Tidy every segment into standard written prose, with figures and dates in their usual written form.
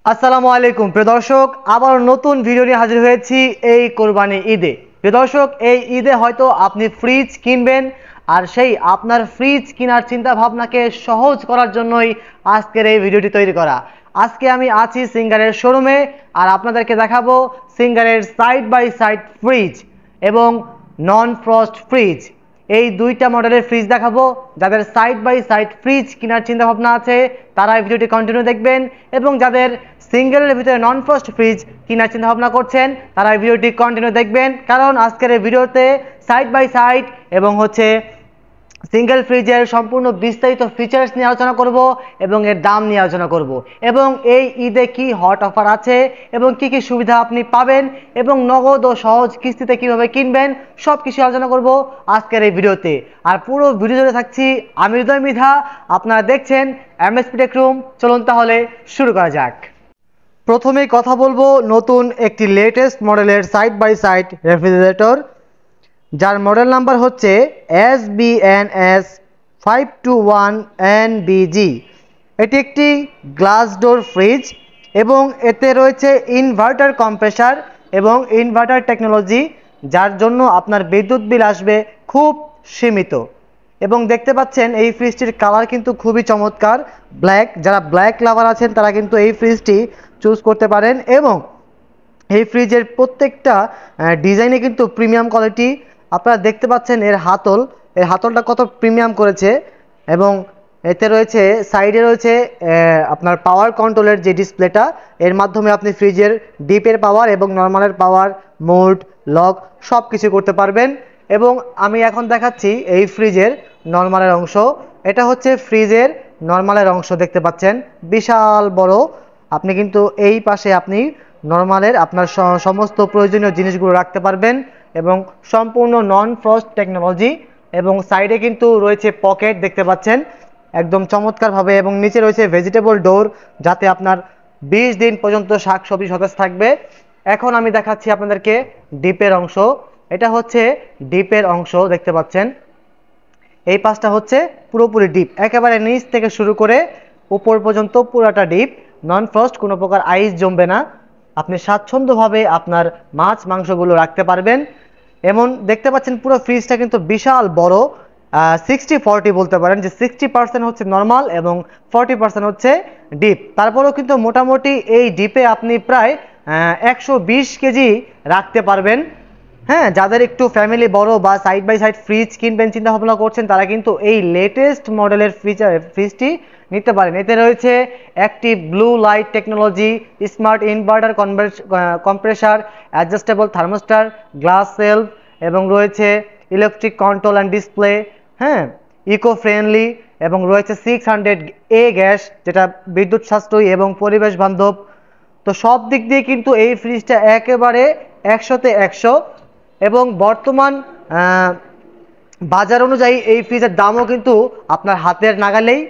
আসসালামু আলাইকুম প্রিয় দর্শক, আবার নতুন ভিডিও নিয়ে হাজির হয়েছি এই কোরবানি ঈদে। প্রিয় দর্শক, এই ঈদে হয়তো আপনি ফ্রিজ কিনবেন, আর সেই আপনার ফ্রিজ কেনার চিন্তা ভাবনাকে সহজ করার জন্যই আজকের এই ভিডিওটি তৈরি করা। আজকে আমি আছি সিঙ্গারের শোরুমে, আর আপনাদেরকে দেখাবো সিঙ্গারের সাইড বাই সাইড ফ্রিজ এবং নন ফ্রস্ট ফ্রিজ। এই দুইটা মডেলের ফ্রিজ দেখাবো। যাদের সাইড বাই সাইড ফ্রিজ কেনার চিন্তা ভাবনা আছে তারা এই ভিডিওটি কন্টিনিউ দেখবেন, এবং যাদের সিঙ্গেলের ভিতরে নন ফ্রস্ট ফ্রিজ কেনার চিন্তা ভাবনা করছেন তারা এই ভিডিওটি কন্টিনিউ দেখবেন, কারণ আজকের এই ভিডিওতে সাইড বাই সাইড এবং সিঙ্গেল ফ্রিজের সম্পূর্ণ বিস্তারিত ফিচার্স নিয়ে আলোচনা করব এবং এর দাম নিয়ে আলোচনা করব, এবং এই ঈদে কি হট অফার আছে এবং কি কি সুবিধা আপনি পাবেন এবং নগদ ও সহজ কিস্তিতে কিভাবে কিনবেন সব কিছু আলোচনা করব আজকের এই ভিডিওতে। আর পুরো ভিডিও জুড়ে থাকছি আমি হৃদয় মৃধা, আপনারা দেখছেন এমএসপি টেক রুম। চলুন তাহলে শুরু করা যাক। প্রথমেই কথা বলবো নতুন একটি লেটেস্ট মডেলের সাইড বাই সাইড রেফ্রিজারেটর, যার মডেল নাম্বার হচ্ছে SBNS 521NBG। এটি একটি গ্লাস ডোর ফ্রিজ এবং এতে রয়েছে ইনভার্টার কম্প্রেসার এবং ইনভার্টার টেকনোলজি, যার জন্য আপনার বিদ্যুৎ বিল আসবে খুব সীমিত। এবং দেখতে পাচ্ছেন এই ফ্রিজটির কালার কিন্তু খুবই চমৎকার, ব্ল্যাক। যারা ব্ল্যাক লাভার আছেন তারা কিন্তু এই ফ্রিজটি চুজ করতে পারেন, এবং এই ফ্রিজের প্রত্যেকটা ডিজাইনে কিন্তু প্রিমিয়াম কোয়ালিটি। আপনারা দেখতে পাচ্ছেন এর হাতলটা কত প্রিমিয়াম করেছে, এবং এতে রয়েছে সাইডে রয়েছে আপনার পাওয়ার কন্ট্রোলের যে ডিসপ্লেটা, এর মাধ্যমে আপনি ফ্রিজের ডিপের পাওয়ার এবং নর্মালের পাওয়ার, মোড, লক সব কিছু করতে পারবেন। এবং আমি এখন দেখাচ্ছি এই ফ্রিজের নর্মালের অংশ। এটা হচ্ছে ফ্রিজের নর্মালের অংশ, দেখতে পাচ্ছেন বিশাল বড়। আপনি কিন্তু এই পাশে আপনি নর্মালের আপনার সমস্ত প্রয়োজনীয় জিনিসগুলো রাখতে পারবেন, এবং সম্পূর্ণ নন ফ্রস্ট টেকনোলজি। এবং সাইডে কিন্তু রয়েছে পকেট, দেখতে পাচ্ছেন একদম চমৎকারভাবে, এবং নিচে রয়েছে ভেজিটেবল ডোর, যাতে আপনার 20 দিন পর্যন্ত শাকসবজি সতেজ থাকবে। এখন আমি দেখাচ্ছি আপনাদেরকে ডিপের অংশ। এটা হচ্ছে ডিপের অংশ, দেখতে পাচ্ছেন এই পাশটা হচ্ছে পুরোপুরি ডিপ, একেবারে নিচ থেকে শুরু করে উপর পর্যন্ত পুরোটা ডিপ, নন ফ্রস্ট, কোনো প্রকার আইস জমবে না। আপনি স্বাচ্ছন্দ্যভাবে আপনার মাছ মাংসগুলো রাখতে পারবেন। এমন দেখতে পাচ্ছেন পুরো ফ্রিজটা কিন্তু বিশাল বড়, 60-40 বলতে পারেন, যে 60% হচ্ছে নর্মাল এবং 40% হচ্ছে ডিপ। তারপরেও কিন্তু মোটামুটি এই ডিপে আপনি প্রায় 120 কেজি রাখতে পারবেন। হ্যাঁ, যাদের একটু ফ্যামিলি বড় বা সাইড বাই সাইড ফ্রিজ কিনবেন চিন্তা ভাবনা করছেন তারা কিন্তু এই লেটেস্ট মডেলের ফ্রিজটি নিতে পারেন। এতে রয়েছে active blue light technology, smart inverter compressor, adjustable thermostat, glass self, এবং রয়েছে ইলেকট্রিক কন্ট্রোল অ্যান্ড ডিসপ্লে। হ্যাঁ, ইকো ফ্রেন্ডলি, এবং রয়েছে 600A গ্যাস, যেটা বিদ্যুৎ সাশ্রয়ী এবং পরিবেশ বান্ধব। তো সব দিক দিয়ে কিন্তু এই ফ্রিজটা একেবারে 100-তে 100। এবং বর্তমান বাজার অনুযায়ী এই ফ্রিজের দামও কিন্তু আপনার হাতের নাগালেই।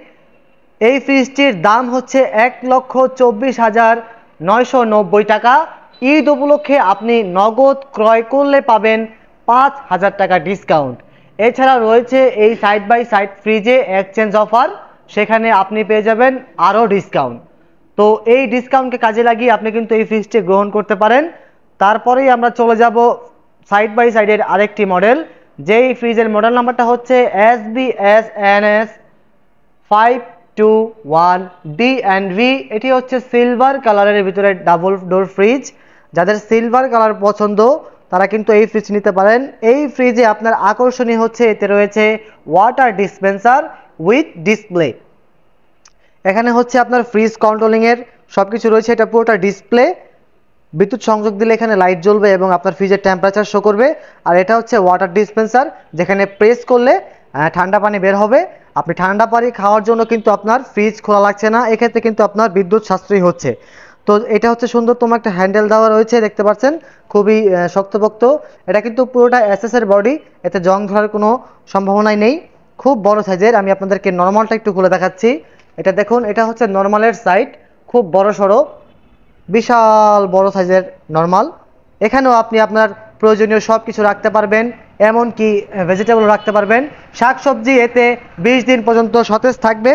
এই ফ্রিজটির দাম হচ্ছে 1,24,990 টাকা। ঈদ উপলক্ষে আপনি নগদ ক্রয় করলে পাবেন 5,000 টাকা ডিসকাউন্ট। এছাড়া রয়েছে এই সাইড বাই সাইড ফ্রিজে এক্সচেঞ্জ অফার, সেখানে আপনি পেয়ে যাবেন আরও ডিসকাউন্ট। তো এই ডিসকাউন্টকে কাজে লাগিয়ে আপনি কিন্তু এই ফ্রিজটি গ্রহণ করতে পারেন। তারপরেই আমরা চলে যাব সাইড বাই সাইডের আরেকটি মডেল, যেই ফ্রিজের মডেল নাম্বারটা হচ্ছে SBNS 521DV। এটি হচ্ছে সিলভার কালারের ভিতরে ডাবল ডোর ফ্রিজ। যাদের সিলভার কালার পছন্দ তারা কিন্তু এই ফ্রিজ নিতে পারেন। এই ফ্রিজে আপনার আকর্ষণীয় হচ্ছে এতে রয়েছে ওয়াটার ডিসপেন্সার উইথ ডিসপ্লে। এখানে হচ্ছে আপনার ফ্রিজ কন্ট্রোলিংয়ের সব কিছু রয়েছে, এটা পুরোটা ডিসপ্লে। বিদ্যুৎ সংযোগ দিলে এখানে লাইট জ্বলবে এবং আপনার ফ্রিজের টেম্পারেচার শো করবে। আর এটা হচ্ছে ওয়াটার ডিসপেন্সার, যেখানে প্রেস করলে ঠান্ডা পানি বের হবে। আপনি ঠান্ডা পানি খাওয়ার জন্য কিন্তু আপনার ফ্রিজ খোলা লাগছে না, এক্ষেত্রে কিন্তু আপনার বিদ্যুৎ সাশ্রয়ী হচ্ছে। তো এটা হচ্ছে সুন্দরতম একটা হ্যান্ডেল দেওয়া রয়েছে, দেখতে পাচ্ছেন খুবই শক্তপোক্ত। এটা কিন্তু পুরোটা এসএসের বডি, এতে জং ধরার কোনো সম্ভাবনাই নেই। খুব বড় সাইজের। আমি আপনাদেরকে নর্মালটা একটু খুলে দেখাচ্ছি। এটা দেখুন, এটা হচ্ছে নর্মালের সাইড, খুব বড় সড়ো, বিশাল বড় সাইজের নর্মাল। এখানেও আপনি আপনার প্রয়োজনীয় সব কিছু রাখতে পারবেন, এমনকি ভেজিটেবল রাখতে পারবেন, শাকসবজি। এতে 20 দিন পর্যন্ত সতেজ থাকবে।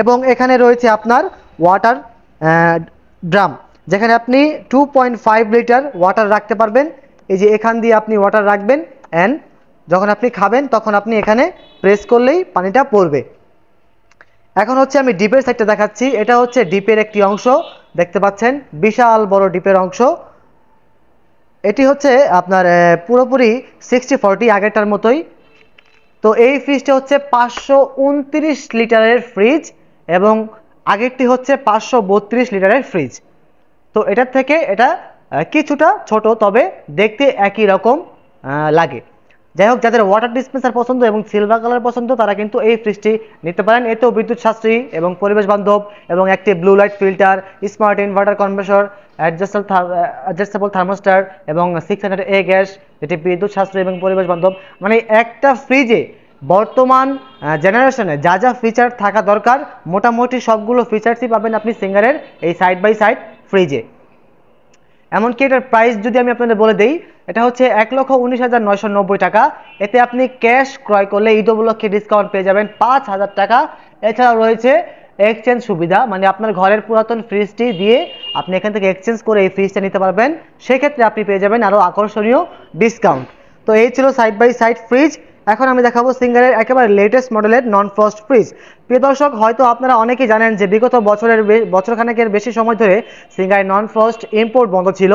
এবং এখানে রয়েছে আপনার ওয়াটার ড্রাম, যেখানে আপনি 2.5 লিটার ওয়াটার রাখতে পারবেন। এই যে এখান দিয়ে আপনি ওয়াটার রাখবেন, অ্যান্ড যখন আপনি খাবেন তখন আপনি এখানে প্রেস করলেই পানিটা পড়বে। এখন হচ্ছে আমি ডিপের সাইডটা দেখাচ্ছি। এটা হচ্ছে ডিপের একটি অংশ, দেখতে পাচ্ছেন বিশাল বড় ডিপের অংশ। এটি হচ্ছে আপনার পুরোপুরি 60-40 আগেরটার মতোই। তো এই ফ্রিজটা হচ্ছে 529 লিটারের ফ্রিজ এবং আগেরটি হচ্ছে 532 লিটারের ফ্রিজ। তো এটার থেকে এটা কিছুটা ছোট, তবে দেখতে একই রকম লাগে। যাই হোক, যাদের ওয়াটার ডিসপেন্সার পছন্দ এবং সিলভার কালার পছন্দ তারা কিন্তু এই ফ্রিজটি নিতে পারেন। এতেও বিদ্যুৎ সাশ্রয়ী এবং পরিবেশ বান্ধব এবং একটি blue light filter, smart inverter converter, adjustable thermostat এবং 600A গ্যাস, যেটি বিদ্যুৎ সাশ্রয়ী এবং পরিবেশ বান্ধব। মানে একটা ফ্রিজে বর্তমান জেনারেশনে যা যা ফিচার থাকা দরকার মোটামুটি সবগুলো ফিচার্সই পাবেন আপনি সিঙ্গারের এই সাইড বাই সাইড ফ্রিজে। এমনকি এটার প্রাইস যদি আমি আপনাদের বলে দিই, এটা হচ্ছে 1,19,990 টাকা। এতে আপনি ক্যাশ ক্রয় করলে ঈদ উপলক্ষে ডিসকাউন্ট পেয়ে যাবেন 5,000 টাকা। এছাড়াও রয়েছে এক্সচেঞ্জ সুবিধা, মানে আপনার ঘরের পুরাতন ফ্রিজটি দিয়ে আপনি এখান থেকে এক্সচেঞ্জ করে এই ফ্রিজটা নিতে পারবেন। সেক্ষেত্রে আপনি পেয়ে যাবেন আরও আকর্ষণীয় ডিসকাউন্ট। তো এই ছিল সাইড বাই সাইড ফ্রিজ। এখন আমি দেখাবো সিঙ্গারের একেবারে লেটেস্ট মডেলের নন ফ্রস্ট ফ্রিজ। প্রিয় দর্শক, হয়তো আপনারা অনেকেই জানেন যে বিগত বছরখানেকের বেশি সময় ধরে সিঙ্গারের নন ফ্রস্ট ইম্পোর্ট বন্ধ ছিল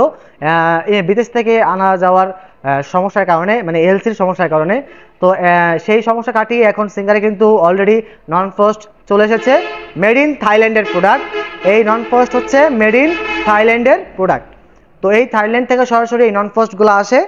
বিদেশ থেকে আনা যাওয়ার সমস্যার কারণে, মানে এলসির সমস্যার কারণে। তো সেই সমস্যা কাটিয়ে এখন সিঙ্গারে কিন্তু অলরেডি নন ফ্রস্ট চলে এসেছে, মেড ইন থাইল্যান্ডের প্রোডাক্ট। এই নন ফ্রস্ট হচ্ছে মেড ইন থাইল্যান্ডের প্রোডাক্ট। তো এই থাইল্যান্ড থেকে সরাসরি এই নন ফ্রস্টগুলো আসে।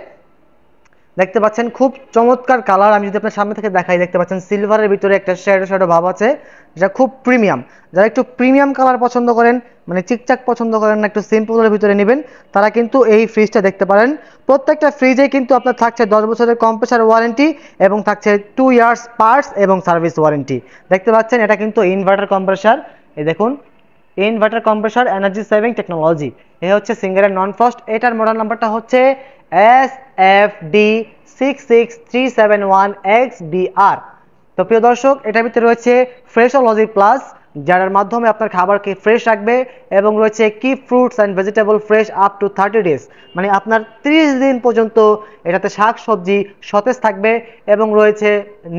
দেখতে পাচ্ছেন খুব চমৎকার কালার। আমি যদি আপনার সামনে থেকে দেখাই, দেখতে পাচ্ছেন সিলভারের ভিতরে একটা শ্যাডো শ্যাডো ভাব আছে, যেটা খুব প্রিমিয়াম। যারা একটু প্রিমিয়াম কালার পছন্দ করেন, মানে চিকচাক পছন্দ করেন না, একটু সিম্পলের ভিতরে নেবেন, তারা কিন্তু এই ফ্রিজটা দেখতে পারেন। প্রত্যেকটা ফ্রিজে কিন্তু আপনার থাকছে 10 বছরের কম্প্রেসার ওয়ারেন্টি এবং থাকছে 2 ইয়ার্স পার্টস এবং সার্ভিস ওয়ারেন্টি। দেখতে পাচ্ছেন এটা কিন্তু ইনভার্টার কম্প্রেসার। এই দেখুন, inverter compressor energy saving technology. এ হচ্ছে সিঙ্গারের নন ফ্রস্ট। এটার মডেল নাম্বারটা হচ্ছে SFD66371XBR। তো প্রিয় দর্শক, এটার ভিতরে রয়েছে ফ্রেশোলজি প্লাস, যার মাধ্যমে আপনার খাবারকে ফ্রেশ রাখবে, এবং রয়েছে keep fruits and vegetable fresh up to 30 days, মানে আপনার 30 দিন পর্যন্ত এটাতে শাক সবজি সতেজ থাকবে। এবং রয়েছে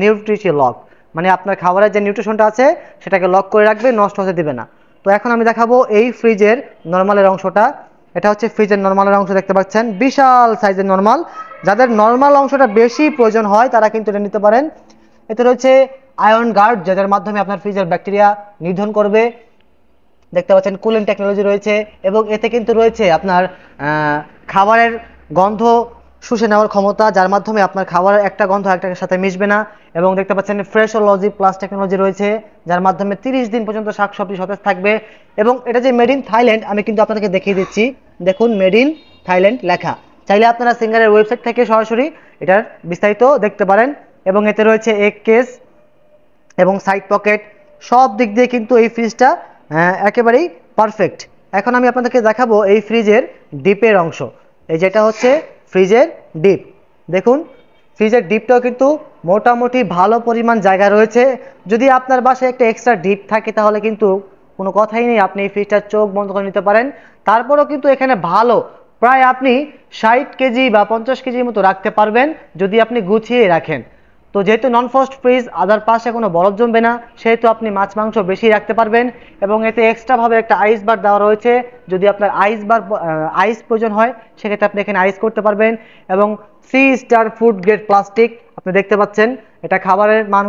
নিউট্রিশন লক, মানে আপনার খাবারের যে নিউট্রিশনটা আছে সেটাকে লক করে রাখবে, নষ্ট হতে দেবে না। তো এখন আমি দেখাবো এই ফ্রিজের নর্মালের অংশটা। এটা হচ্ছে ফ্রিজের নর্মালের অংশ, দেখতে পাচ্ছেন বিশাল সাইজের নর্মাল। যাদের নর্মাল অংশটা বেশি প্রয়োজন হয় তারা কিন্তু এটা নিতে পারেন। এতে রয়েছে আয়ন গার্ড, যাদের মাধ্যমে আপনার ফ্রিজের ব্যাকটেরিয়া নিধন করবে। দেখতে পাচ্ছেন কুলিং টেকনোলজি রয়েছে, এবং এতে কিন্তু রয়েছে আপনার খাবারের গন্ধ শুষে নেওয়ার ক্ষমতা, যার মাধ্যমে আপনার খাবারের একটা গন্ধ একটার সাথে মিশবে না। এবং দেখতে পাচ্ছেন ফ্রেশোলজি প্লাস টেকনোলজি রয়েছে, যার মাধ্যমে 30 দিন পর্যন্ত শাকসবজি সতেজ থাকবে। এবং এটা যে মেড ইন থাইল্যান্ড, আমি কিন্তু আপনাদেরকে দেখিয়ে দিচ্ছি। দেখুন, মেড ইন থাইল্যান্ড লেখা। চাইলে আপনারা সিঙ্গারের ওয়েবসাইট থেকে সরাসরি এটার বিস্তারিত দেখতে পারেন। এবং এতে রয়েছে এক কেস এবং সাইড পকেট, সব দিক দিয়ে কিন্তু এই ফ্রিজটা একেবারেই পারফেক্ট। এখন আমি আপনাদেরকে দেখাবো এই ফ্রিজের ডিপের অংশ। এই যেটা হচ্ছে ফ্রিজের ডিপ। দেখুন, ফ্রিজের ডিপটাও কিন্তু মোটামুটি ভালো পরিমাণ জায়গা রয়েছে। যদি আপনার বাসায় একটা এক্সট্রা ডিপ থাকে তাহলে কিন্তু কোনো কথাই নেই, আপনি এই ফ্রিজটার চোখ বন্ধ করে নিতে পারেন। তারপরেও কিন্তু এখানে ভালো প্রায় আপনি 60 কেজি বা 50 কেজির মতো রাখতে পারবেন যদি আপনি গুছিয়ে রাখেন। তো যেহেতু নন ফ্রস্ট ফ্রিজ, আদার পাশে কোনো বরফ জমবে না, সেহেতু আপনি মাছ মাংস বেশি রাখতে পারবেন। এবং এতে এক্সট্রাভাবে একটা আইস বার দেওয়া রয়েছে, যদি আপনার আইস প্রয়োজন হয় সেক্ষেত্রে আপনি এখানে আইস করতে পারবেন। এবং 3 স্টার ফুড গ্রেড প্লাস্টিক, আপনি দেখতে পাচ্ছেন এটা খাবারের মান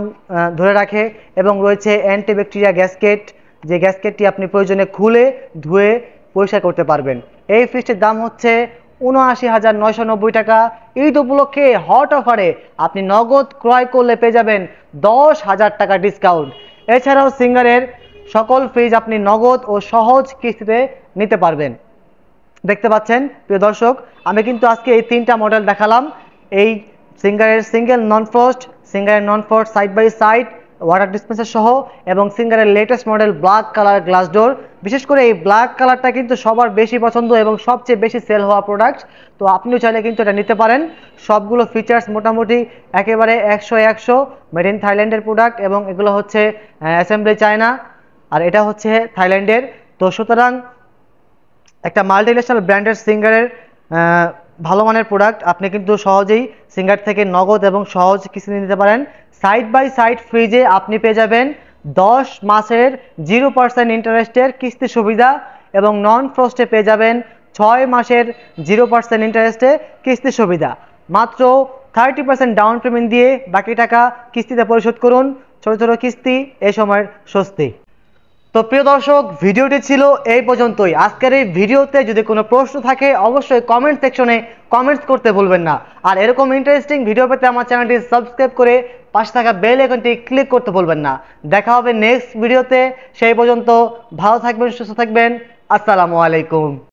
ধরে রাখে। এবং রয়েছে অ্যান্টিব্যাকটেরিয়া গ্যাসকেট, যে গ্যাসকেটটি আপনি প্রয়োজনে খুলে ধুয়ে পরিষ্কার করতে পারবেন। এই ফ্রিজটির দাম হচ্ছে ৭৯,৯৯০ টাকা। ঈদ উপলক্ষে হট অফারে আপনি নগদ ক্রয় করলে পেয়ে যাবেন 10,000 টাকা ডিসকাউন্ট। এছাড়াও সিঙ্গারের সকল ফ্রিজ আপনি নগদ ও সহজ কিস্তিতে নিতে পারবেন। দেখতে পাচ্ছেন প্রিয় দর্শক, আমি কিন্তু আজকে এই 3টা মডেল দেখালাম, এই সিঙ্গারের সিঙ্গেল নন ফ্রস্ট, সিঙ্গারের non frost side by side water dispenser সহ, এবং সিঙ্গারের latest model black colour glass door. বিশেষ করে এই ব্ল্যাক কালারটা কিন্তু সবার বেশি পছন্দ এবং সবচেয়ে বেশি সেল হওয়া প্রোডাক্ট। তো আপনিও চাইলে কিন্তু এটা নিতে পারেন। সবগুলো ফিচার্স মোটামুটি একেবারে 100 মেড ইন থাইল্যান্ডের প্রোডাক্ট, এবং এগুলো হচ্ছে অ্যাসেম্বলি চায়না, আর এটা হচ্ছে থাইল্যান্ডের। তো সুতরাং একটা মাল্টিন্যাশনাল ব্র্যান্ডের সিঙ্গারের ভালো মানের প্রোডাক্ট আপনি কিন্তু সহজেই সিঙ্গার থেকে নগদ এবং সহজ কিস্তি নিতে পারেন। সাইড বাই সাইড ফ্রিজে আপনি পেয়ে যাবেন 10 মাসের 0% ইন্টারেস্টের কিস্তি সুবিধা এবং নন ফ্রস্টে পেয়ে যাবেন 6 মাসের 0% ইন্টারেস্টে কিস্তি সুবিধা। মাত্র 30% ডাউন পেমেন্ট দিয়ে বাকি টাকা কিস্তিতে পরিশোধ করুন। ছোট ছোট কিস্তি এই সময়ের স্বস্তি। তো প্রিয় দর্শক, ভিডিওটি ছিল এই পর্যন্তই। আজকের এই ভিডিওতে যদি কোনো প্রশ্ন থাকে অবশ্যই কমেন্ট সেকশনে কমেন্টস করতে ভুলবেন না। আর এরকম ইন্টারেস্টিং ভিডিও পেতে আমার চ্যানেলটি সাবস্ক্রাইব করে পাশে থাকা বেল আইকনটি ক্লিক করতে ভুলবেন না। দেখা হবে নেক্সট ভিডিওতে। সেই পর্যন্ত ভালো থাকবেন, সুস্থ থাকবেন। আসসালামু আলাইকুম।